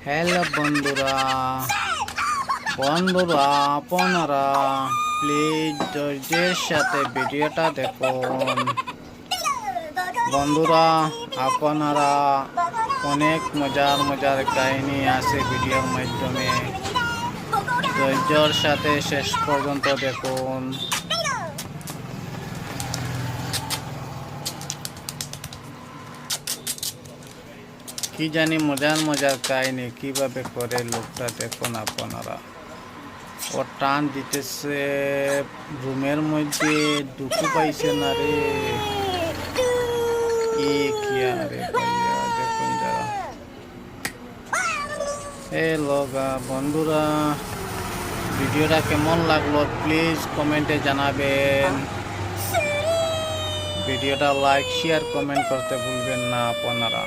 Hello বন্ধুরা, আপনারা please ধৈর্যের সাথে ভিডিওটা দেখুন। বন্ধুরা, আপনারা অনেক মজার কাহিনী আছে ভিডিওর মাধ্যমে। ধৈর্যের সাথে শেষ পর্যন্ত দেখুন। কি জানি মজার কাহিনী কিভাবে করে লোকটা, দেখুন আপনারা। ও টান দিতেছে, রুমের মধ্যে ঢুকু পাইছে না রে। কিয়া রে ভাইয়া, দেখুন যারা। বন্ধুরা, ভিডিওটা কেমন লাগলো প্লিজ কমেন্টে জানাবেন। ভিডিওটা লাইক শেয়ার কমেন্ট করতে ভুলবেন না আপনারা।